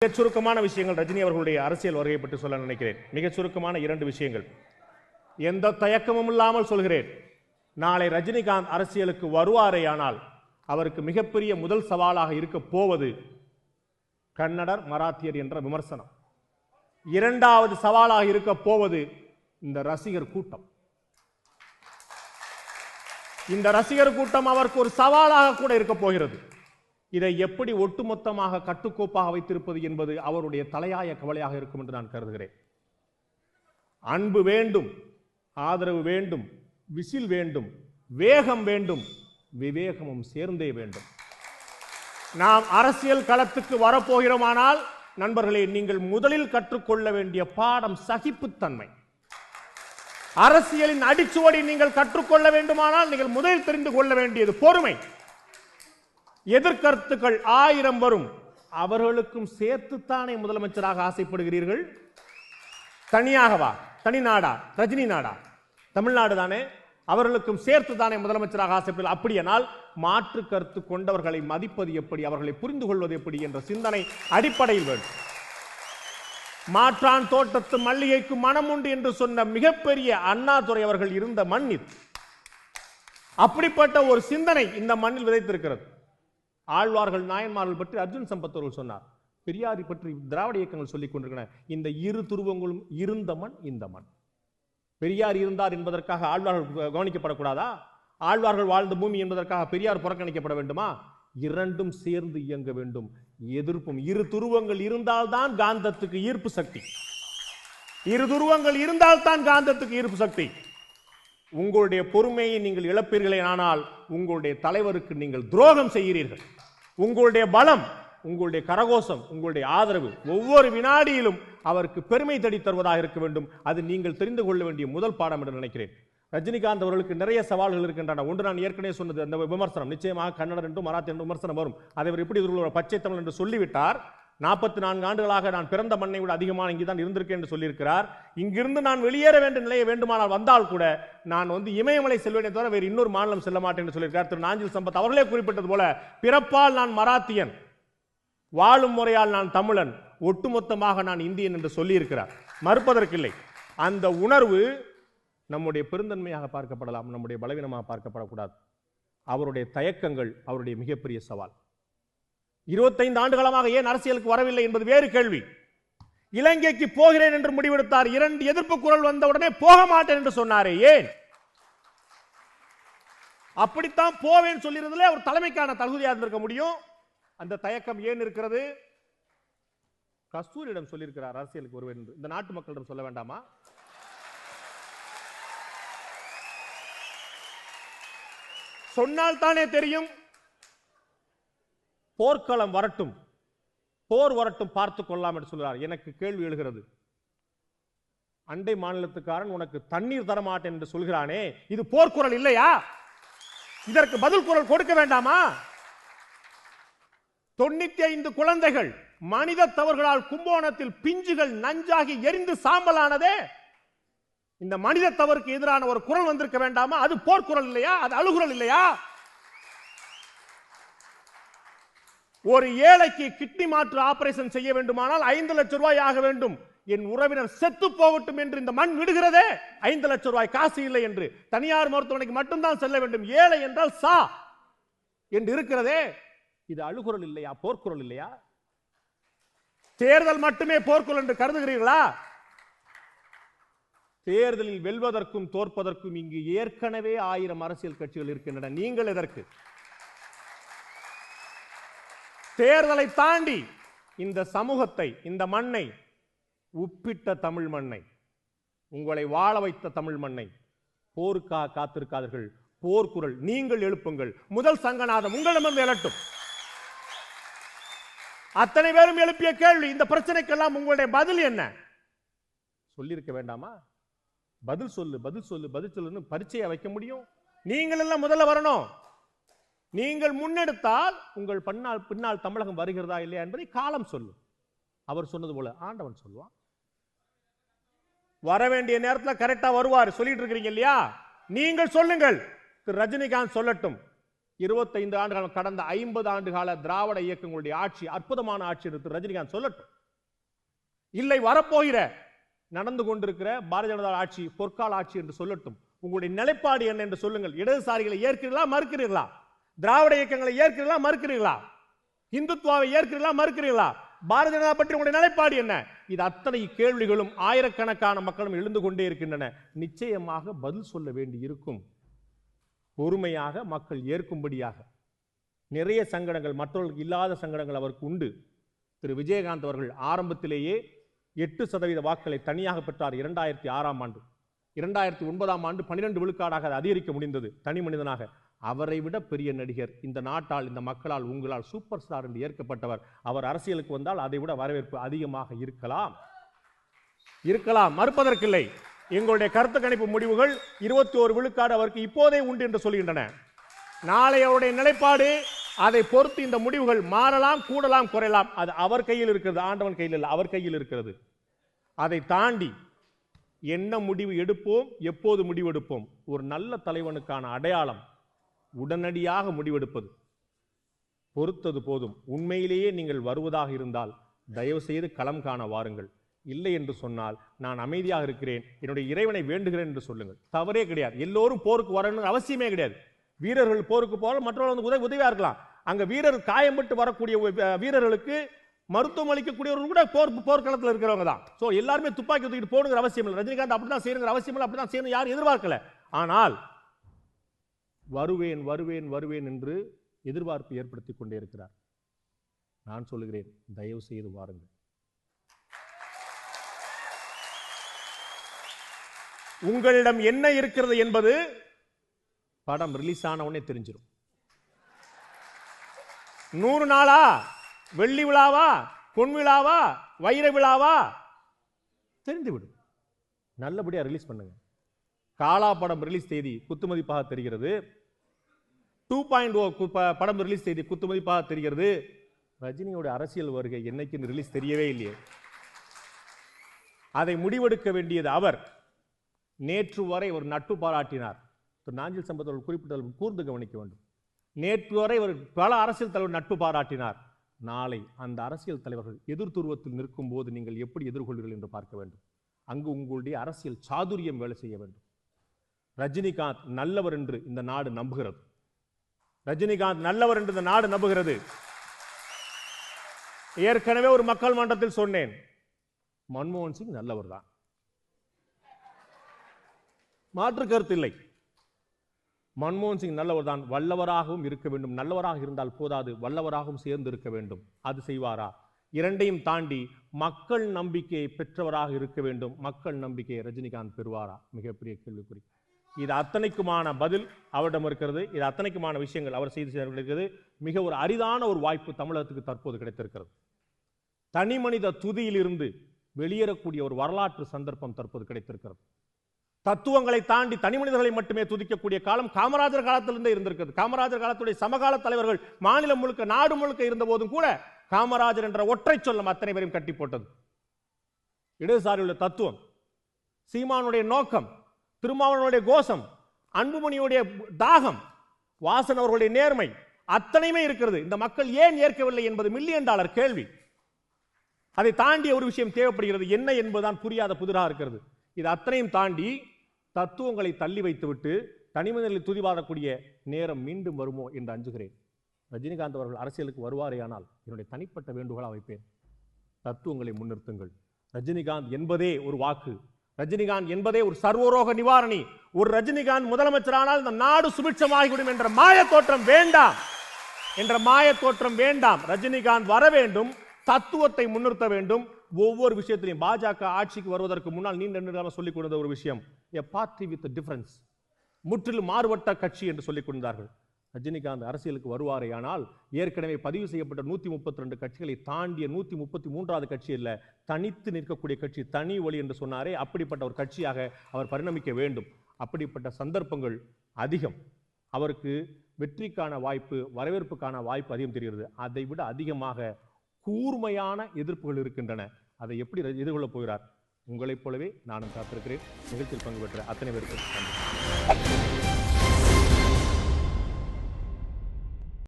மிகச் சுருக்கமான விஷயங்கள் ரஜினி அவர்களுடைய அரசியல் வருகை பற்றி சொல்ல நினைக்கிறேன். மிகச் சுருக்கமான 2 விஷயங்கள். எந்த தயக்கமும் இல்லாமல் சொல்கிறேன். நாளை ரஜினிகாந்த் அரசியலுக்கு வருவாரேயானால் அவருக்கு மிகப்பெரிய முதல் சவாலாக இருக்க போவது கன்னடர் மராத்தியர் என்ற விமர்சனம். இரண்டாவது சவாலாக இருக்க போவது இந்த ரசிகர் கூட்டம். இந்த ரசிகர் கூட்டம் அவருக்கு ஒரு சவாலாக கூட இருக்க போகிறது. இதை எப்படி ஒட்டுமொத்தமாக கட்டுக்கோப்பாக வைத்திருப்பது என்பது அவருடைய தலையாய கவலையாக இருக்கும் என்று நான் கருதுகிறேன். அன்பு வேண்டும், ஆதரவு வேண்டும், விசில் வேண்டும், வேகம் வேண்டும், விவேகமும் சேர்ந்தே வேண்டும். நாம் அரசியல் களத்துக்கு வரப்போகிறோமானால் நண்பர்களே, நீங்கள் முதலில் கற்றுக்கொள்ள வேண்டிய பாடம் சகிப்புத்தன்மை. அரசியலின் அடிச்சுவடி நீங்கள் கற்றுக்கொள்ள வேண்டுமானால் நீங்கள் முதலில் தெரிந்து கொள்ள வேண்டியது பொறுமை. எதிர்கருத்துக்கள் 1000 வரும், அவர்களுக்கும் சேர்த்துத்தானே முதலமைச்சராக ஆசைப்படுகிறீர்கள்? தனியாகவா? தனி நாடா? ரஜினி நாடா? தமிழ்நாடு தானே, அவர்களுக்கும் சேர்த்து தானே முதலமைச்சராக ஆசைப்படுகிறார். அப்படியானால் மாற்று கருத்து கொண்டவர்களை மதிப்பது எப்படி, அவர்களை புரிந்து கொள்வது எப்படி என்ற சிந்தனை அடிப்படையில் வேண்டும். மாற்றான் தோட்டத்து மல்லிகைக்கு மனம் உண்டு என்று சொன்ன மிகப்பெரிய அண்ணாதுரை அவர்கள் இருந்த மண் இது. அப்படிப்பட்ட ஒரு சிந்தனை இந்த மண்ணில் விதைத்திருக்கிறது. ஆழ்வார்கள் நாயன்மார்கள் பற்றி அர்ஜுன் சம்பத் அவர்கள் சொன்னார். பெரியாரி பற்றி திராவிட இயக்கங்கள் சொல்லிக் கொண்டிருக்கின்றன. இந்த இரு துருவங்களும் இருந்த மண் இந்த மண். பெரியார் இருந்தார் என்பதற்காக ஆழ்வார்கள் கவனிக்கப்படக்கூடாதா? ஆழ்வார்கள் வாழ்ந்த பூமி என்பதற்காக பெரியார் புறக்கணிக்கப்பட வேண்டுமா? இரண்டும் சேர்ந்து இயங்க வேண்டும். எதிர்ப்பும் இரு துருவங்கள் இருந்தால்தான் காந்தத்துக்கு ஈர்ப்பு சக்தி. இரு துருவங்கள் இருந்தால்தான் காந்தத்துக்கு ஈர்ப்பு சக்தி. உங்களுடைய பொறுமையை நீங்கள் இழப்பீர்களே, ஆனால் உங்களுடைய தலைவருக்கு நீங்கள் துரோகம் செய்கிறீர்கள். உங்களுடைய பலம், உங்களுடைய கரகோஷம், உங்களுடைய ஆதரவு ஒவ்வொரு வினாடியிலும் அவருக்கு பெருமை தேடி தருவதாக இருக்க வேண்டும். அது நீங்கள் தெரிந்து கொள்ள வேண்டிய முதல் பாடம் என்று நினைக்கிறேன். ரஜினிகாந்த் அவர்களுக்கு நிறைய சவால்கள் இருக்கின்றன. ஒன்று, நான் ஏற்கனவே சொன்னது, அந்த விமர்சனம் நிச்சயமாக கன்னடர் என்றும் மராத்தி என்றும் விமர்சனம் வரும். அதை எப்படி பச்சை தமிழ் என்று சொல்லிவிட்டார். 44 ஆண்டுகளாக நான் பிறந்த மண்ணை விட அதிகமாக இங்குதான் இருந்திருக்கேன் என்று சொல்லியிருக்கிறார். இங்கிருந்து நான் வெளியேற வேண்டிய நிலையை வேண்டுமானால் வந்தால் கூட நான் இமயமலை செல்வேனே தவிர வேறு இன்னொரு மாநிலம் செல்ல மாட்டேன் என்று சொல்லியிருக்கிறார். திரு நாஞ்சில் சம்பத் அவர்களே குறிப்பிட்டது போல, பிறப்பால் நான் மராத்தியன், வாழும் முறையால் நான் தமிழன், ஒட்டுமொத்தமாக நான் இந்தியன் என்று சொல்லியிருக்கிறார். மறுப்பதற்கில்லை. அந்த உணர்வு நம்முடைய பெருந்தன்மையாக பார்க்கப்படலாம், நம்முடைய பலவீனமாக பார்க்கப்படக்கூடாது. அவருடைய தயக்கங்கள் அவருடைய மிகப்பெரிய சவால். 25 ஆண்டுகளமாக ஏன் அரசியலுக்கு வரவில்லை என்பது வேறு கேள்வி. இலங்கைக்கு போகிறேன் என்று முடிவெடுத்தார். 2 எதிர்ப்பு குரல் வந்தவுடனே போக மாட்டேன் என்று சொன்னாரே, ஏன்? அப்படித்தான் போவேன் சொல்லியிருந்தே அவர் தலைமைக்கான தகுதியாக இருந்திருக்க முடியும். அந்த தயக்கம் ஏன் இருக்கிறது? கஸ்தூரியிடம் சொல்லியிருக்கிறார் அரசியலுக்கு வருவேன் என்று. இந்த நாட்டு மக்களிடம் சொல்ல வேண்டாமா? சொன்னால் தானே தெரியும். போர்க்களம் வரட்டும், போர் வரட்டும், பார்த்துக் கொள்ளலாம் என்று சொல்கிறார். எனக்கு கேள்வி எழுகிறது. அண்டை மாநிலத்துக்காரன் உனக்கு தண்ணீர் தரமாட்டேன் என்று சொல்கிறானே, இது போர்க்குரல் இல்லையா? இதற்கு பதில் குரல் கொடுக்க வேண்டாமா? 95 குழந்தைகள் மனித தவறுகளால் கும்போணத்தில் பிஞ்சுகள் நஞ்சாகி எரிந்து சாம்பலானதே, இந்த மனித தவறுக்கு எதிரான ஒரு குரல் வந்திருக்க வேண்டாமா? அது போர்க்குரல் இல்லையா? அது அழுகுரல் இல்லையா? ஒரு ஏழைக்கு கிட்னி மாற்று ஆபரேஷன் செய்ய வேண்டுமானால் 5 லட்சம் ரூபாய் ஆக வேண்டும். என் உறவினர் செத்து போகட்டும் என்று இந்த மண் விடுகிறதே, 5 லட்சம் ரூபாய் காசு இல்லை என்று தனியார் மருத்துவமனைக்கு மட்டும்தான் செல்ல வேண்டும். ஏழை என்றால் சா என்று இருக்கிறதே, இது அழுகுரல் இல்லையா? போர்க்குரல் இல்லையா? தேர்தல் மட்டுமே போர்க்குரல் என்று கருதுகிறீர்களா? தேர்தலில் வெல்வதற்கும் தோற்பதற்கும் இங்கு ஏற்கனவே 1000 அரசியல் கட்சிகள் இருக்கின்றன. நீங்கள் எதற்கு? தேர்தலை தாண்டி இந்த சமூகத்தை, இந்த மண்ணை, உப்பிட்ட தமிழ் மண்ணை, உங்களை வாழ வைத்த தமிழ் மண்ணை போருக்காக காத்திருக்காதீர்கள். போர்க்குரல் நீங்கள் எழுப்புங்கள். முதல் சங்கநாதம் உங்களிடமிருந்து எழட்டும். அத்தனை பேரும் எழுப்பிய கேள்வி, இந்த பிரச்சனைக்கெல்லாம் உங்களுடைய பதில் என்ன? சொல்லியிருக்க வேண்டாமா? பதில் சொல்லு, பதில் சொல்லு, பதில் சொல்லுன்னு பரீட்சையை வைக்க முடியும்? நீங்கள் எல்லாம் முதல்ல வரணும். நீங்கள் முன்னெடுத்தால் உங்கள் பின்னால் தமிழகம் வருகிறதா இல்லையா என்பதை காலம் சொல்லும். அவர் சொன்னது போல ஆண்டவன் சொல்லுவான். வர வேண்டிய நேரத்தில் கரெக்டா வருவார். சொல்லிட்டு இருக்கிறீங்க இல்லையா? நீங்கள் சொல்லுங்கள். திரு ரஜினிகாந்த் சொல்லட்டும். 25 ஆண்டுகள் கடந்த 50 ஆண்டு கால திராவிட இயக்கங்களுடைய ஆட்சி அற்புதமான ஆட்சி என்று ரஜினிகாந்த் சொல்லட்டும். இல்லை வரப்போகிற நடந்து கொண்டிருக்கிற பாரதிய ஜனதா ஆட்சி பொற்கால ஆட்சி என்று சொல்லட்டும். உங்களுடைய நிலைப்பாடு என்ன என்று சொல்லுங்கள். இடதுசாரிகளை ஏற்கிறீர்களா மறுக்கிறீர்களா? திராவிட இயக்கங்களை ஏற்கிறீர்களா மறுக்கிறீர்களா? இந்துத்துவாவை ஏற்கிறீர்களா மறுக்கிறீர்களா? பாரதிய ஜனதா பற்றி உங்களுடைய நிலைப்பாடு என்ன? இது அத்தனை கேள்விகளும் ஆயிரக்கணக்கான மக்களும் எழுந்து கொண்டே இருக்கின்றன. நிச்சயமாக பதில் சொல்ல வேண்டி இருக்கும். பொறுமையாக மக்கள் ஏற்கும்படியாக. நிறைய சங்கடங்கள், மற்றவர்களுக்கு இல்லாத சங்கடங்கள் அவருக்கு உண்டு. திரு விஜயகாந்த் அவர்கள் ஆரம்பத்திலேயே 8% வாக்குகளை தனியாக பெற்றார் 2006ஆம் ஆண்டு. 2009ஆம் ஆண்டு 12 விழுக்காடாக அதை அதிகரிக்க முடிந்தது தனி மனிதனாக. அவரை விட பெரிய நடிகர் இந்த நாட்டால், இந்த மக்களால், உங்களால் சூப்பர் ஸ்டார் என்று ஏற்கப்பட்டவர். அவர் அரசியலுக்கு வந்தால் அதை விட வரவேற்பு அதிகமாக இருக்கலாம், மறுப்பதற்கில்லை. எங்களுடைய கருத்து கணிப்பு முடிவுகள் 21 விழுக்காடு அவருக்கு இப்போதே உண்டு என்று சொல்கின்றன. நாளை அவருடைய நிலைப்பாடு, அதை பொறுத்து இந்த முடிவுகள் மாறலாம், கூடலாம், குறையலாம். அது அவர் கையில் இருக்கிறது, ஆண்டவன் கையில் இல்லை, அவர் கையில் இருக்கிறது. அதை தாண்டி என்ன முடிவு எடுப்போம், எப்போது முடிவெடுப்போம்? ஒரு நல்ல தலைவனுக்கான அடையாளம் உடனடியாக முடிவெடுப்பது. பொறுத்தது போதும். உண்மையிலேயே நீங்கள் வருவதாக இருந்தால் தயவு செய்து களம் காண வாருங்கள். இல்லை என்று சொன்னால் நான் அமைதியாக இருக்கிறேன், என்னுடைய இறைவனை வேண்டுகிறேன் என்று சொல்லுங்கள். தவறே கிடையாது. எல்லோரும் போருக்கு வரணும்னு அவசியமே கிடையாது. வீரர்கள் போருக்கு போகலாம், மற்றவர்கள் உதவியா இருக்கலாம். அங்க வீரர் காயம்பட்டு வரக்கூடிய வீரர்களுக்கு மருத்துவம் அளிக்கக்கூடியவர்கள் கூட போர்க்களத்தில் இருக்கிறவங்க தான். ஸோ எல்லாருமே துப்பாக்கி தூக்கிட்டு போகணுங்கிற அவசியம் இல்லை. ரஜினிகாந்த் அப்படிதான் செய்யணுங்கிற அவசியம் இல்லை, அப்படிதான் செய்யணும் யாரும் எதிர்பார்க்கல. ஆனால் வருவேன் வருவேன் வருவேன் என்று எதிர்பார்ப்பு ஏற்படுத்திக் கொண்டே இருக்கிறார். நான் சொல்லுகிறேன், தயவு செய்து வாருங்கள். உங்களிடம் என்ன இருக்கிறது என்பது படம் ரிலீஸ் ஆன உடனே தெரிஞ்சிடும். 100 நாளா, வெள்ளி விழாவா, பொன் விழாவா, வைர விழாவா தெரிந்துவிடும். நல்லபடியா ரிலீஸ் பண்ணுங்க. காலா படம் ரிலீஸ் தேதி குத்துமதிப்பாக தெரிகிறது. 2.0 படம் ரிலீஸ் தேதி குத்துமதிப்பாக தெரிகிறது. ரஜினியோட அரசியல் வருகை என்னைக்கு ரிலீஸ் தெரியவே இல்லையே. அதை முடிவெடுக்க வேண்டியது அவர். நேற்று வரை ஒரு நட்பு பாராட்டினார். நாஞ்சில் சம்பத் அவர்கள் குறிப்பிட்ட கூர்ந்து கவனிக்க வேண்டும். நேற்று வரை ஒரு பல அரசியல் தலைவர் நட்பு பாராட்டினார். நாளை அந்த அரசியல் தலைவர்கள் எதிர்த்துருவத்தில் நிற்கும் போது நீங்கள் எப்படி எதிர்கொள்வீர்கள் என்று பார்க்க வேண்டும். அங்கு உங்களுடைய அரசியல் சாதுரியம் வேலை செய்ய வேண்டும். ரஜினிகாந்த் நல்லவர் என்று இந்த நாடு நம்புகிறது. ரஜினிகாந்த் நல்லவர் என்று இந்த நாடு நம்புகிறது. ஏற்கனவே ஒரு மக்கள் மன்றத்தில் சொன்னேன், மன்மோகன் சிங் நல்லவர் தான், மாற்று கருத்து இல்லை. மன்மோகன் சிங் நல்லவர் தான், வல்லவராகவும் இருக்க வேண்டும். நல்லவராக இருந்தால் போதாது, வல்லவராகவும் சேர்ந்து இருக்க வேண்டும். அது செய்வாரா? இரண்டையும் தாண்டி மக்கள் நம்பிக்கையை பெற்றவராக இருக்க வேண்டும். மக்கள் நம்பிக்கையை ரஜினிகாந்த் பெறுவாரா? மிகப்பெரிய கேள்விக்குறி. இது அத்தனைக்குமான பதில் அவரிடம் இருக்கிறது. இது அத்தனைக்குமான விஷயங்கள் அவர் செய்து இருக்கிறது. மிக ஒரு அரிதான ஒரு வாய்ப்பு தமிழகத்துக்கு தற்போது கிடைத்திருக்கிறது. தனி மனித துதியிலிருந்து வெளியேறக்கூடிய ஒரு வரலாற்று சந்தர்ப்பம் தற்போது கிடைத்திருக்கிறது. தத்துவங்களை தாண்டி தனி மனிதர்களை மட்டுமே துதிக்கக்கூடிய காலம் காமராஜர் காலத்திலிருந்தே இருந்திருக்கிறது. காமராஜர் காலத்துடைய சமகால தலைவர்கள் மாநிலம் முழுக்க, நாடு முழுக்க இருந்த போதும் கூட காமராஜர் என்ற ஒற்றை சொல்லம் அத்தனை பேரையும் கட்டி போட்டது. இடதுசாரியுடைய தத்துவம், சீமானுடைய நோக்கம், திருமாவளவனுடைய கோஷம், அன்புமணியுடைய தாகம், வாசன் அவர்களுடைய நேர்மை, அத்தனையுமே இருக்கிறது. இந்த மக்கள் ஏன் ஏற்கவில்லை என்பது $1,000,000 கேள்வி. அதை தாண்டிய ஒரு விஷயம் தேவைப்படுகிறது. என்ன என்பதுதான் புரியாத புதிராக இருக்கிறது. இது அத்தனையும் தாண்டி தத்துவங்களை தள்ளி வைத்துவிட்டு தனிமனிதர்களை துதிவாடக்கூடிய நேரம் மீண்டும் வருமோ என்று அஞ்சுகிறேன். ரஜினிகாந்த் அவர்கள் அரசியலுக்கு வருவாரேயானால் என்னுடைய தனிப்பட்ட வேண்டுகோளாக வைப்பேன், தத்துவங்களை முன்னிறுத்துங்கள். ரஜினிகாந்த் என்பதே ஒரு வாக்கு, ரஜினிகாந்த் என்பதே ஒரு சர்வரோக நிவாரணி. ஒரு ரஜினிகாந்த் முதலமைச்சரானால் இந்த நாடு சுபிட்சமாகிவிடும் என்ற மாய தோற்றம் வேண்டாம். ரஜினிகாந்த் வர வேண்டும், தத்துவத்தை முன்னிறுத்த வேண்டும். ஒவ்வொரு விஷயத்திலையும் பாஜக ஆட்சிக்கு வருவதற்கு முன்னால் நீண்ட சொல்லிக் கொடுத்த ஒரு விஷயம், a party with a difference, முற்றிலும் மாறுபட்ட கட்சி என்று சொல்லிக் கொண்டார்கள். ரஜினிகாந்த் அரசியலுக்கு வருவாரேயானால் ஏற்கனவே பதிவு செய்யப்பட்ட 132 கட்சிகளை தாண்டிய 133வது கட்சி அல்ல, தனித்து நிற்கக்கூடிய கட்சி, தனி ஒளி என்று சொன்னாரே, அப்படிப்பட்ட ஒரு கட்சியாக அவர் பரிணமிக்க வேண்டும். அப்படிப்பட்ட சந்தர்ப்பங்கள் அதிகம். அவருக்கு வெற்றிக்கான வாய்ப்பு, வரவேற்புக்கான வாய்ப்பு அதிகம் தெரிகிறது. அதை விட அதிகமாக கூர்மையான எதிர்ப்புகள் இருக்கின்றன. அதை எப்படி எதிர்கொள்ளப் போகிறார்? உங்களைப் போலவே நானும் காத்திருக்கிறேன். நிகழ்ச்சியில் பங்கு பெற்ற அத்தனை பேருக்கு நன்றி.